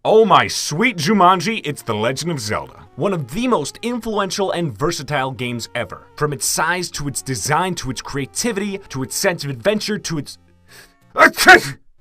Oh my sweet Jumanji, it's The Legend of Zelda. One of the most influential and versatile games ever. From its size, to its design, to its creativity, to its sense of adventure, to its...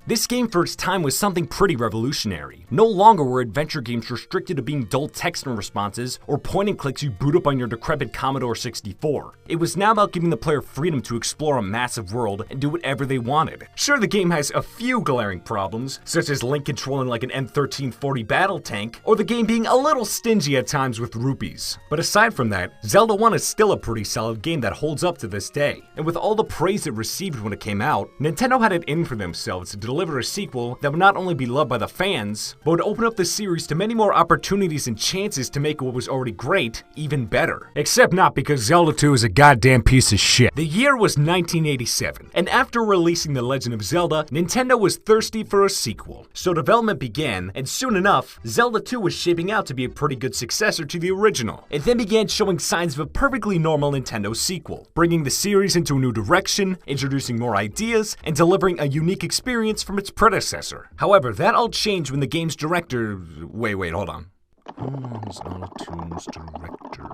This game for its time was something pretty revolutionary. No longer were adventure games restricted to being dull text and responses or point and clicks you boot up on your decrepit Commodore 64. It was now about giving the player freedom to explore a massive world and do whatever they wanted. Sure, the game has a few glaring problems, such as Link controlling like an M1340 battle tank, or the game being a little stingy at times with rupees. But aside from that, Zelda 1 is still a pretty solid game that holds up to this day. And with all the praise it received when it came out, Nintendo had it in for themselves to deliver a sequel that would not only be loved by the fans, but would open up the series to many more opportunities and chances to make what was already great even better. Except not, because Zelda 2 is a goddamn piece of shit. The year was 1987, and after releasing The Legend of Zelda, Nintendo was thirsty for a sequel. So development began, and soon enough, Zelda 2 was shaping out to be a pretty good successor to the original. It then began showing signs of a perfectly normal Nintendo sequel, bringing the series into a new direction, introducing more ideas, and delivering a unique experience from its predecessor. However, that all changed when the game's director... Wait, hold on. He's not a Toons director.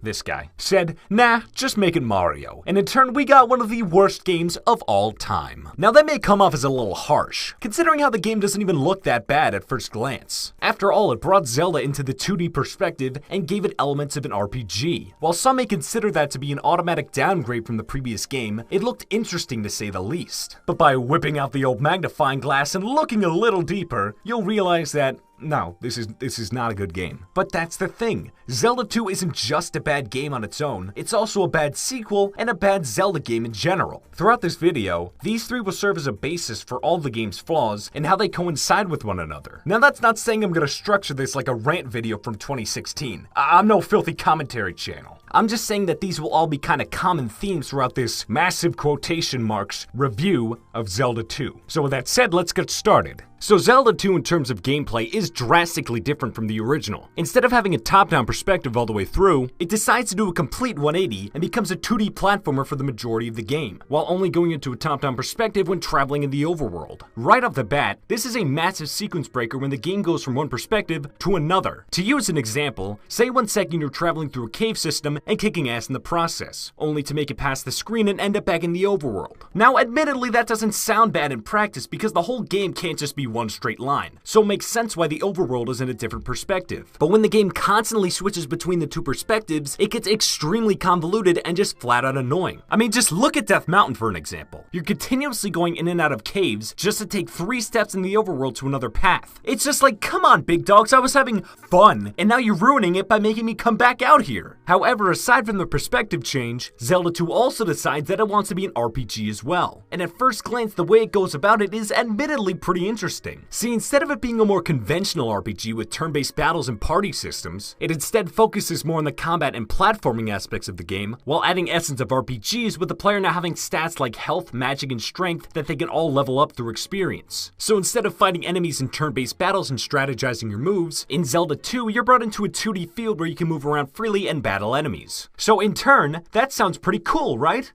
This guy said, nah, just make it Mario. And in turn, we got one of the worst games of all time. Now that may come off as a little harsh, considering how the game doesn't even look that bad at first glance. After all, it brought Zelda into the 2D perspective and gave it elements of an RPG. While some may consider that to be an automatic downgrade from the previous game, it looked interesting to say the least. But by whipping out the old magnifying glass and looking a little deeper, you'll realize that no, this is not a good game. But that's the thing. Zelda 2 isn't just a bad game on its own, it's also a bad sequel and a bad Zelda game in general. Throughout this video, these three will serve as a basis for all the game's flaws and how they coincide with one another. Now that's not saying I'm gonna structure this like a rant video from 2016. I'm no filthy commentary channel. I'm just saying that these will all be kind of common themes throughout this massive quotation marks review of Zelda 2. So with that said, let's get started. So Zelda 2 in terms of gameplay is drastically different from the original. Instead of having a top-down perspective all the way through, it decides to do a complete 180 and becomes a 2D platformer for the majority of the game, while only going into a top-down perspective when traveling in the overworld. Right off the bat, this is a massive sequence breaker when the game goes from one perspective to another. To use an example, say 1 second you're traveling through a cave system and kicking ass in the process, only to make it past the screen and end up back in the overworld. Now admittedly that doesn't sound bad in practice because the whole game can't just be one straight line, so it makes sense why the overworld is in a different perspective. But when the game constantly switches between the two perspectives, it gets extremely convoluted and just flat out annoying. I mean, just look at Death Mountain for an example. You're continuously going in and out of caves just to take 3 steps in the overworld to another path. It's just like, come on big dogs, I was having fun, and now you're ruining it by making me come back out here. However, aside from the perspective change, Zelda 2 also decides that it wants to be an RPG as well. And at first glance, the way it goes about it is admittedly pretty interesting. See, instead of it being a more conventional RPG with turn-based battles and party systems, it instead focuses more on the combat and platforming aspects of the game, while adding essence of RPGs with the player now having stats like health, magic, and strength that they can all level up through experience. So instead of fighting enemies in turn-based battles and strategizing your moves, in Zelda 2 you're brought into a 2D field where you can move around freely and battle enemies. So in turn, that sounds pretty cool, right?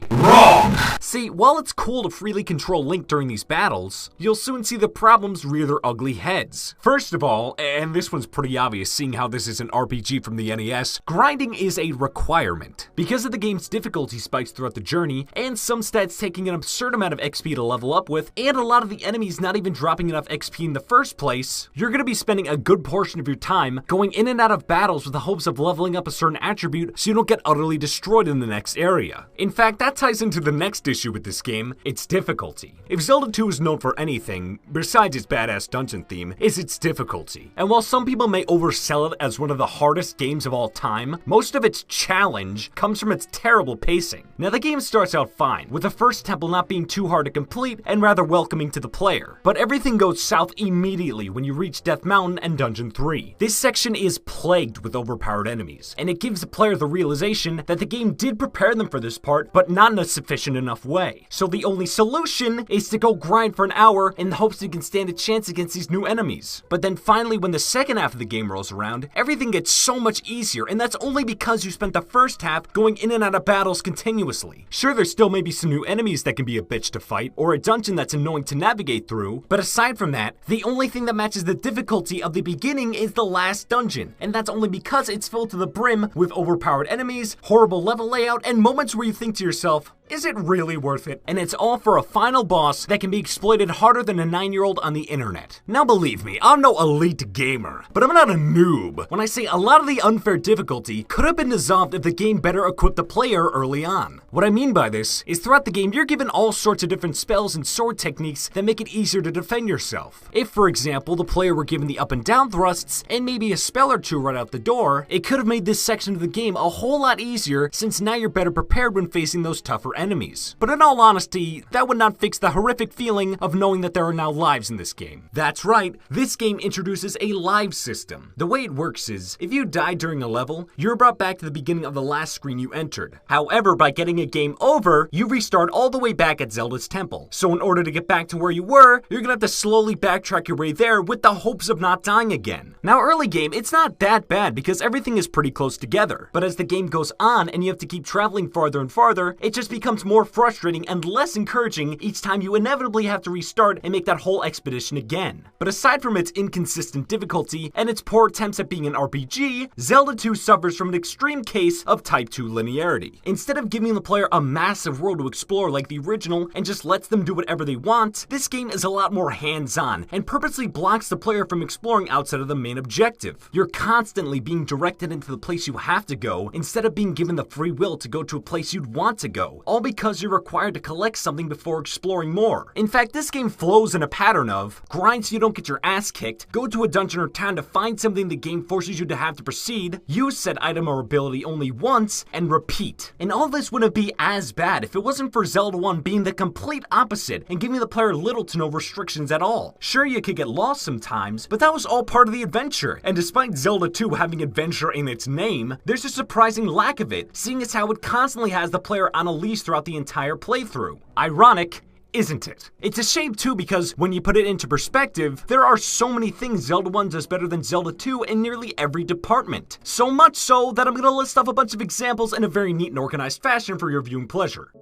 Wrong! See, while it's cool to freely control Link during these battles, you'll soon see the problems rear their ugly heads. First of all, and this one's pretty obvious seeing how this is an RPG from the NES, grinding is a requirement. Because of the game's difficulty spikes throughout the journey, and some stats taking an absurd amount of XP to level up with, and a lot of the enemies not even dropping enough XP in the first place, you're gonna be spending a good portion of your time going in and out of battles with the hopes of leveling up a certain attribute so you don't get utterly destroyed in the next area. In fact, that ties into the next issue with this game, its difficulty. If Zelda 2 is known for anything, besides its badass dungeon theme, is its difficulty. And while some people may oversell it as one of the hardest games of all time, most of its challenge comes from its terrible pacing. Now the game starts out fine, with the first temple not being too hard to complete and rather welcoming to the player. But everything goes south immediately when you reach Death Mountain and Dungeon 3. This section is plagued with overpowered enemies, and it gives the player the realization that the game did prepare prepare them for this part, but not in a sufficient enough way. So the only solution is to go grind for an hour in the hopes you can stand a chance against these new enemies. But then finally, when the second half of the game rolls around, everything gets so much easier, and that's only because you spent the first half going in and out of battles continuously. Sure, there still may be some new enemies that can be a bitch to fight, or a dungeon that's annoying to navigate through, but aside from that, the only thing that matches the difficulty of the beginning is the last dungeon, and that's only because it's filled to the brim with overpowered enemies, horrible level layout, and moments where you think to yourself, is it really worth it? And it's all for a final boss that can be exploited harder than a 9-year-old on the internet. Now believe me, I'm no elite gamer, but I'm not a noob when I say a lot of the unfair difficulty could have been dissolved if the game better equipped the player early on. What I mean by this is throughout the game, you're given all sorts of different spells and sword techniques that make it easier to defend yourself. If, for example, the player were given the up and down thrusts and maybe a spell or two right out the door, it could have made this section of the game a whole lot easier since now you're better prepared when facing those tougher enemies. But in all honesty, that would not fix the horrific feeling of knowing that there are now lives in this game. That's right, this game introduces a live system. The way it works is, if you die during a level, you're brought back to the beginning of the last screen you entered. However, by getting a game over, you restart all the way back at Zelda's temple. So in order to get back to where you were, you're gonna have to slowly backtrack your way there with the hopes of not dying again. Now early game, it's not that bad because everything is pretty close together. But as the game goes on and you have to keep traveling farther and farther, it just becomes more frustrating and less encouraging each time you inevitably have to restart and make that whole expedition again. But aside from its inconsistent difficulty and its poor attempts at being an RPG, Zelda 2 suffers from an extreme case of Type 2 linearity. Instead of giving the player a massive world to explore like the original and just lets them do whatever they want, this game is a lot more hands-on and purposely blocks the player from exploring outside of the main objective. You're constantly being directed into the place you have to go instead of being given the free will to go to a place you'd want to go, all because you're required to collect something before exploring more. In fact, this game flows in a pattern of grind so you don't get your ass kicked, go to a dungeon or town to find something the game forces you to have to proceed, use said item or ability only once, and repeat. And all this wouldn't be as bad if it wasn't for Zelda 1 being the complete opposite and giving the player little to no restrictions at all. Sure, you could get lost sometimes, but that was all part of the adventure. And despite Zelda 2 having adventure in its name, there's a surprising lack of it, seeing as how it constantly has the player on a leash throughout the entire playthrough. Ironic, isn't it? It's a shame too because when you put it into perspective, there are so many things Zelda 1 does better than Zelda 2 in nearly every department. So much so that I'm gonna list off a bunch of examples in a very neat and organized fashion for your viewing pleasure.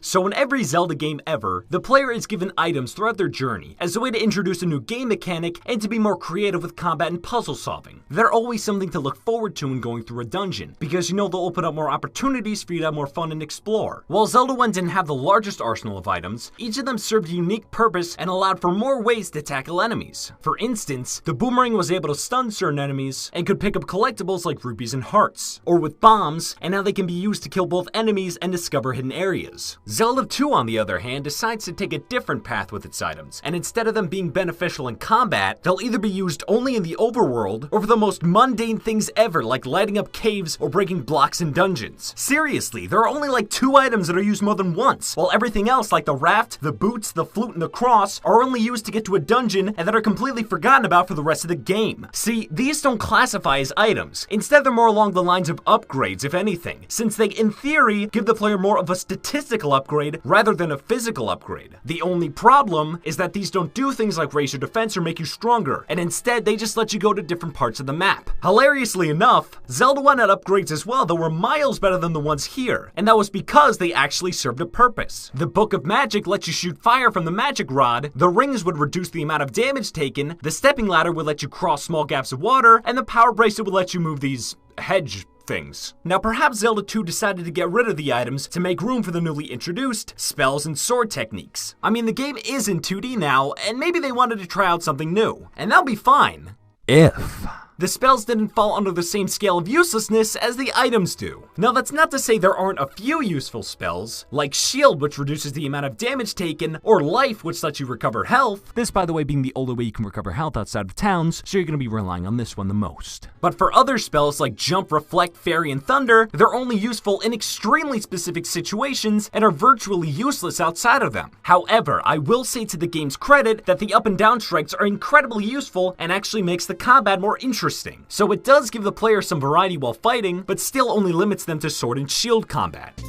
So in every Zelda game ever, the player is given items throughout their journey as a way to introduce a new game mechanic and to be more creative with combat and puzzle solving. They're always something to look forward to when going through a dungeon, because you know they'll open up more opportunities for you to have more fun and explore. While Zelda 1 didn't have the largest arsenal of items, each of them served a unique purpose and allowed for more ways to tackle enemies. For instance, the boomerang was able to stun certain enemies and could pick up collectibles like rupees and hearts, or with bombs, and how they can be used to kill both enemies and discover hidden areas. Zelda 2, on the other hand, decides to take a different path with its items, and instead of them being beneficial in combat, they'll either be used only in the overworld or for the most mundane things ever, like lighting up caves or breaking blocks in dungeons. Seriously, there are only like 2 items that are used more than once, while everything else like the raft, the boots, the flute, and the cross are only used to get to a dungeon and that are completely forgotten about for the rest of the game. See, these don't classify as items. Instead, they're more along the lines of upgrades, if anything, since they, in theory, give the player more of a statistical upgrade rather than a physical upgrade. The only problem is that these don't do things like raise your defense or make you stronger, and instead they just let you go to different parts of the map. Hilariously enough, Zelda 1 had upgrades as well that were miles better than the ones here, and that was because they actually served a purpose. The Book of Magic lets you shoot fire from the magic rod, the rings would reduce the amount of damage taken, the stepping ladder would let you cross small gaps of water, and the power bracelet would let you move these hedge things. Now perhaps Zelda 2 decided to get rid of the items to make room for the newly introduced spells and sword techniques. I mean, the game is in 2D now, and maybe they wanted to try out something new, and that'll be fine. If the spells didn't fall under the same scale of uselessness as the items do. Now that's not to say there aren't a few useful spells, like Shield, which reduces the amount of damage taken, or Life, which lets you recover health. This, by the way, being the only way you can recover health outside of towns, so you're gonna be relying on this one the most. But for other spells like Jump, Reflect, Fairy, and Thunder, they're only useful in extremely specific situations and are virtually useless outside of them. However, I will say to the game's credit that the up and down strikes are incredibly useful and actually makes the combat more interesting interesting. So it does give the player some variety while fighting, but still only limits them to sword and shield combat.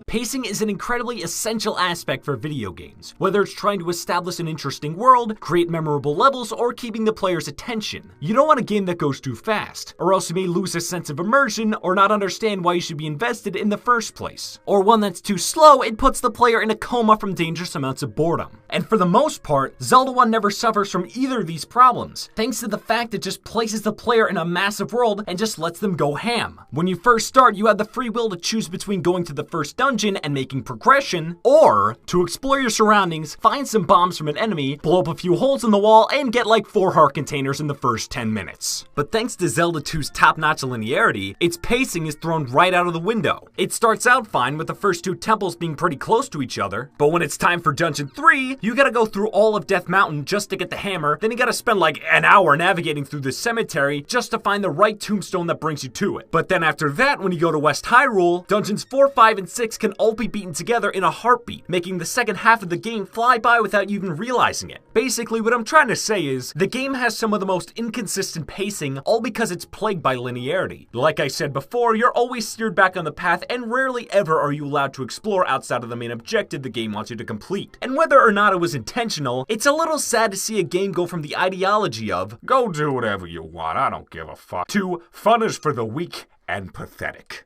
Pacing is an incredibly essential aspect for video games, whether it's trying to establish an interesting world, create memorable levels, or keeping the player's attention. You don't want a game that goes too fast, or else you may lose a sense of immersion or not understand why you should be invested in the first place. Or one that's too slow, it puts the player in a coma from dangerous amounts of boredom. And for the most part, Zelda 1 never suffers from either of these problems, thanks to the fact it just places the player in a massive world and just lets them go ham. When you first start, you have the free will to choose between going to the first dungeon and making progression, or to explore your surroundings, find some bombs from an enemy, blow up a few holes in the wall, and get like 4 heart containers in the first 10 minutes. But thanks to Zelda 2's top-notch linearity, its pacing is thrown right out of the window. It starts out fine with the first 2 temples being pretty close to each other, but when it's time for Dungeon 3, you gotta go through all of Death Mountain just to get the hammer, then you gotta spend like an hour navigating through the cemetery just to find the right tombstone that brings you to it. But then after that, when you go to West Hyrule, Dungeons 4, 5, and 6 can all be beaten together in a heartbeat, making the second half of the game fly by without you even realizing it. Basically, what I'm trying to say is, the game has some of the most inconsistent pacing, all because it's plagued by linearity. Like I said before, you're always steered back on the path, and rarely ever are you allowed to explore outside of the main objective the game wants you to complete. And whether or not it was intentional, it's a little sad to see a game go from the ideology of, go do whatever you want, I don't give a fuck, to fun is for the weak and pathetic.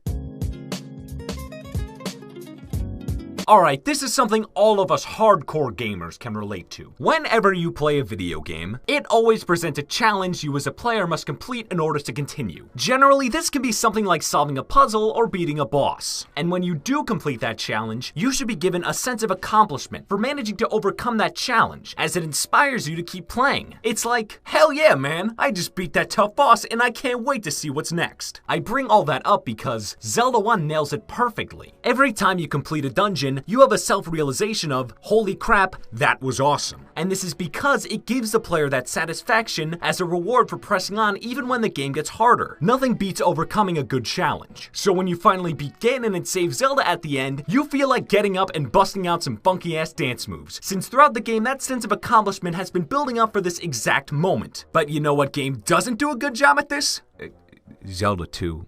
Alright, this is something all of us hardcore gamers can relate to. Whenever you play a video game, it always presents a challenge you as a player must complete in order to continue. Generally, this can be something like solving a puzzle or beating a boss. And when you do complete that challenge, you should be given a sense of accomplishment for managing to overcome that challenge, as it inspires you to keep playing. It's like, hell yeah, man, I just beat that tough boss and I can't wait to see what's next. I bring all that up because Zelda 1 nails it perfectly. Every time you complete a dungeon, you have a self-realization of, holy crap, that was awesome. And this is because it gives the player that satisfaction as a reward for pressing on even when the game gets harder. Nothing beats overcoming a good challenge. So when you finally beat Ganon and save Zelda at the end, you feel like getting up and busting out some funky-ass dance moves, since throughout the game that sense of accomplishment has been building up for this exact moment. But you know what game doesn't do a good job at this? Zelda 2.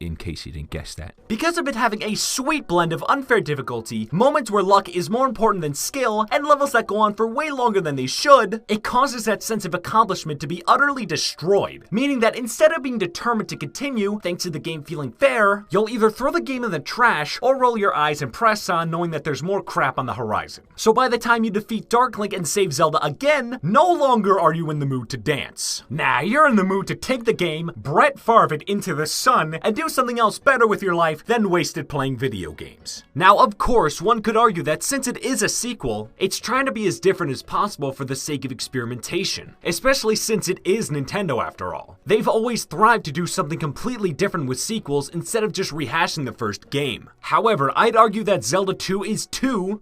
In case you didn't guess that. Because of it having a sweet blend of unfair difficulty, moments where luck is more important than skill, and levels that go on for way longer than they should, it causes that sense of accomplishment to be utterly destroyed. Meaning that instead of being determined to continue, thanks to the game feeling fair, you'll either throw the game in the trash, or roll your eyes and press on knowing that there's more crap on the horizon. So by the time you defeat Dark Link and save Zelda again, no longer are you in the mood to dance. Nah, you're in the mood to take the game, Brett Favre it into the sun, and do something else better with your life than waste it playing video games. Now, of course, one could argue that since it is a sequel, it's trying to be as different as possible for the sake of experimentation, especially since it is Nintendo after all. They've always thrived to do something completely different with sequels instead of just rehashing the first game. However, I'd argue that Zelda 2 is too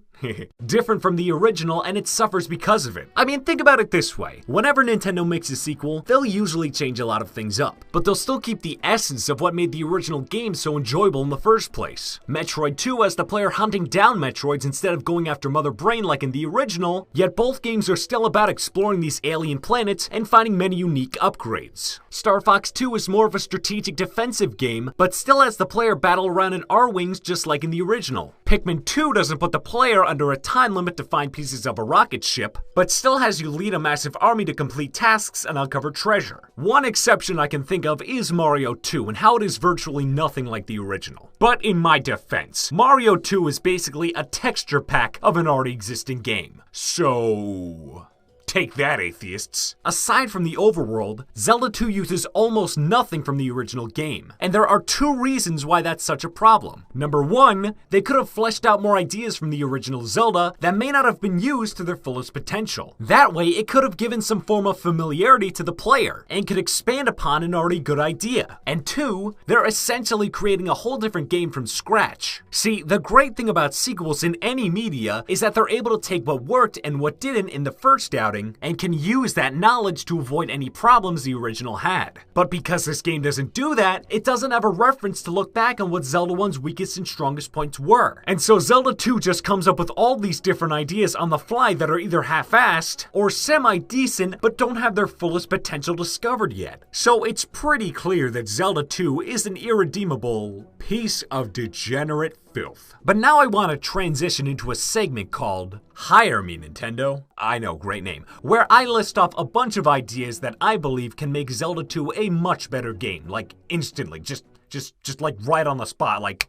different from the original, and it suffers because of it. I mean, think about it this way. Whenever Nintendo makes a sequel, they'll usually change a lot of things up, but they'll still keep the essence of what made the original game so enjoyable in the first place. Metroid 2 has the player hunting down Metroids instead of going after Mother Brain like in the original, yet both games are still about exploring these alien planets and finding many unique upgrades. Star Fox 2 is more of a strategic defensive game, but still has the player battle around in R-Wings just like in the original. Pikmin 2 doesn't put the player under a time limit to find pieces of a rocket ship, but still has you lead a massive army to complete tasks and uncover treasure. One exception I can think of is Mario 2 and how it is virtually nothing like the original. But in my defense, Mario 2 is basically a texture pack of an already existing game. So take that, atheists. Aside from the overworld, Zelda 2 uses almost nothing from the original game, and there are 2 reasons why that's such a problem. Number 1, they could have fleshed out more ideas from the original Zelda that may not have been used to their fullest potential. That way, it could have given some form of familiarity to the player, and could expand upon an already good idea. And 2, they're essentially creating a whole different game from scratch. See, the great thing about sequels in any media is that they're able to take what worked and what didn't in the first outing scouting and can use that knowledge to avoid any problems the original had. But because this game doesn't do that, it doesn't have a reference to look back on what Zelda 1's weakest and strongest points were. And so Zelda 2 just comes up with all these different ideas on the fly that are either half-assed or semi-decent but don't have their fullest potential discovered yet. So it's pretty clear that Zelda 2 is an irredeemable piece of degenerate filth. But now I want to transition into a segment called Hire Me Nintendo. I know, great name. Where I list off a bunch of ideas that I believe can make Zelda 2 a much better game, like instantly, just like right on the spot,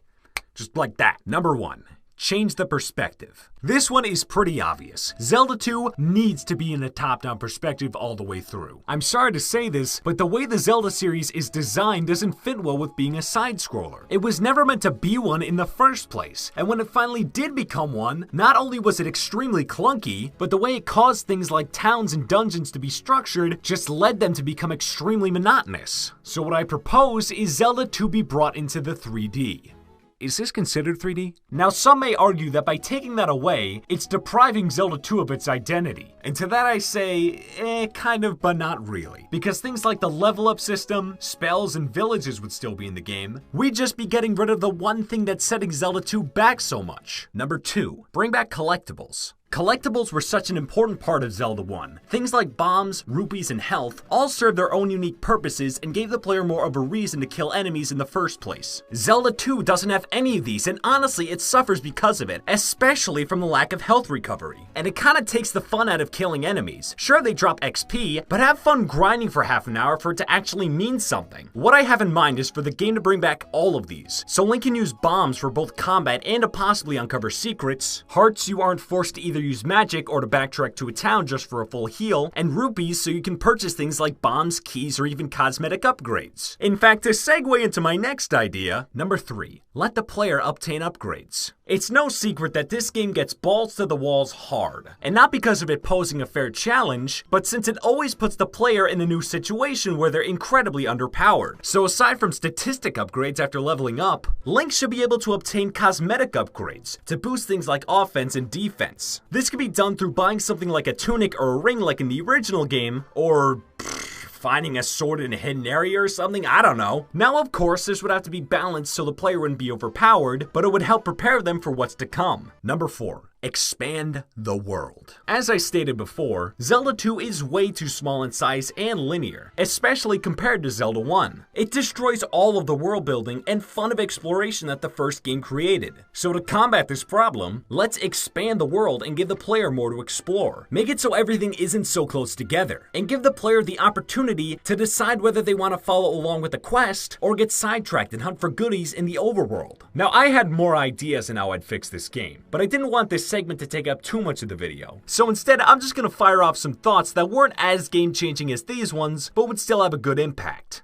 just like that. Number 1. Change the perspective. This one is pretty obvious. Zelda 2 needs to be in a top-down perspective all the way through. I'm sorry to say this, but the way the Zelda series is designed doesn't fit well with being a side-scroller. It was never meant to be one in the first place, and when it finally did become one, not only was it extremely clunky, but the way it caused things like towns and dungeons to be structured just led them to become extremely monotonous. So what I propose is Zelda 2 be brought into the 3D. Is this considered 3D? Now, some may argue that by taking that away, it's depriving Zelda 2 of its identity. And to that I say, kind of, but not really. Because things like the level up system, spells, and villages would still be in the game. We'd just be getting rid of the one thing that's setting Zelda 2 back so much. Number 2, bring back collectibles. Collectibles were such an important part of Zelda 1. Things like bombs, rupees, and health all served their own unique purposes and gave the player more of a reason to kill enemies in the first place. Zelda 2 doesn't have any of these, and honestly, it suffers because of it, especially from the lack of health recovery. And it kinda takes the fun out of killing enemies. Sure, they drop XP, but have fun grinding for half an hour for it to actually mean something. What I have in mind is for the game to bring back all of these, so Link can use bombs for both combat and to possibly uncover secrets, hearts you aren't forced to either use magic or to backtrack to a town just for a full heal, and rupees so you can purchase things like bombs, keys, or even cosmetic upgrades. In fact, to segue into my next idea, number 3, let the player obtain upgrades. It's no secret that this game gets balls to the walls hard, and not because of it posing a fair challenge, but since it always puts the player in a new situation where they're incredibly underpowered. So aside from statistic upgrades after leveling up, Link should be able to obtain cosmetic upgrades to boost things like offense and defense. This can be done through buying something like a tunic or a ring like in the original game, or finding a sword in a hidden area or something, I don't know. Now, of course, this would have to be balanced so the player wouldn't be overpowered, but it would help prepare them for what's to come. Number 4. Expand the world. As I stated before, Zelda 2 is way too small in size and linear, especially compared to Zelda 1. It destroys all of the world building and fun of exploration that the first game created. So to combat this problem, let's expand the world and give the player more to explore. Make it so everything isn't so close together, and give the player the opportunity to decide whether they want to follow along with the quest or get sidetracked and hunt for goodies in the overworld. Now, I had more ideas on how I'd fix this game, but I didn't want this segment to take up too much of the video. So instead, I'm just gonna fire off some thoughts that weren't as game-changing as these ones, but would still have a good impact.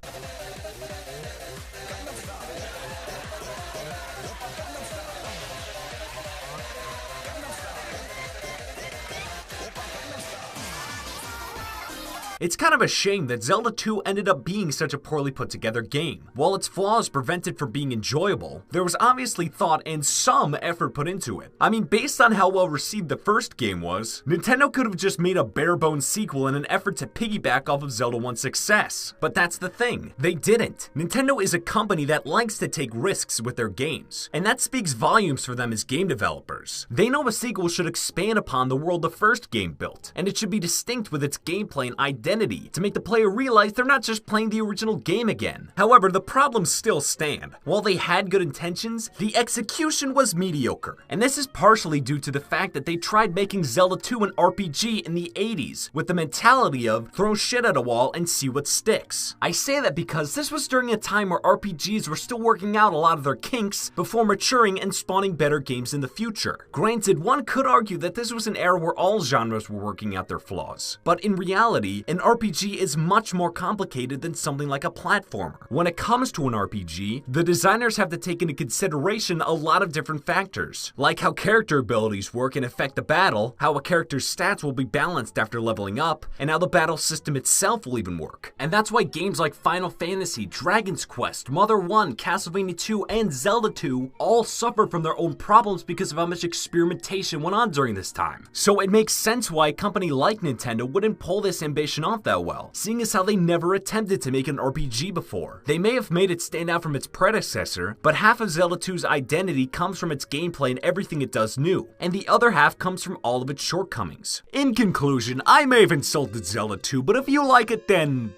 It's kind of a shame that Zelda 2 ended up being such a poorly put together game. While its flaws prevented from being enjoyable, there was obviously thought and some effort put into it. I mean, based on how well received the first game was, Nintendo could have just made a bare bones sequel in an effort to piggyback off of Zelda 1's success. But that's the thing, they didn't. Nintendo is a company that likes to take risks with their games, and that speaks volumes for them as game developers. They know a sequel should expand upon the world the first game built, and it should be distinct with its gameplay and identity to make the player realize they're not just playing the original game again. However, the problems still stand. While they had good intentions, the execution was mediocre. And this is partially due to the fact that they tried making Zelda 2 an RPG in the 80s with the mentality of throw shit at a wall and see what sticks. I say that because this was during a time where RPGs were still working out a lot of their kinks before maturing and spawning better games in the future. Granted, one could argue that this was an era where all genres were working out their flaws. But in reality, in An RPG is much more complicated than something like a platformer. When it comes to an RPG, the designers have to take into consideration a lot of different factors, like how character abilities work and affect the battle, how a character's stats will be balanced after leveling up, and how the battle system itself will even work. And that's why games like Final Fantasy, Dragon's Quest, Mother 1, Castlevania 2, and Zelda 2 all suffered from their own problems because of how much experimentation went on during this time. So it makes sense why a company like Nintendo wouldn't pull this ambition off that well, seeing as how they never attempted to make an RPG before. They may have made it stand out from its predecessor, but half of Zelda 2's identity comes from its gameplay and everything it does new, and the other half comes from all of its shortcomings. In conclusion, I may have insulted Zelda 2, but if you like it, then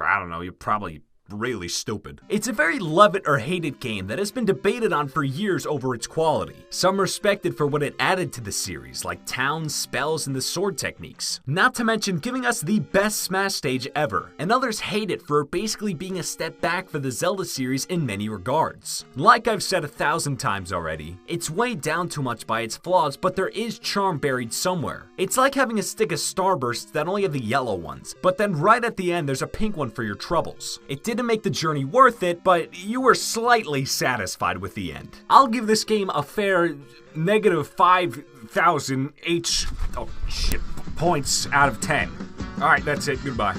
I don't know, you're probably really stupid. It's a very love it or hate it game that has been debated on for years over its quality. Some respect it for what it added to the series, like towns, spells, and the sword techniques. Not to mention giving us the best Smash stage ever. And others hate it for basically being a step back for the Zelda series in many regards. Like I've said 1,000 times already, it's weighed down too much by its flaws, but there is charm buried somewhere. It's like having a stick of Starbursts that only have the yellow ones, but then right at the end there's a pink one for your troubles. It didn't make the journey worth it, but you were slightly satisfied with the end. I'll give this game a fair -5,000 points out of 10. Alright, that's it. Goodbye.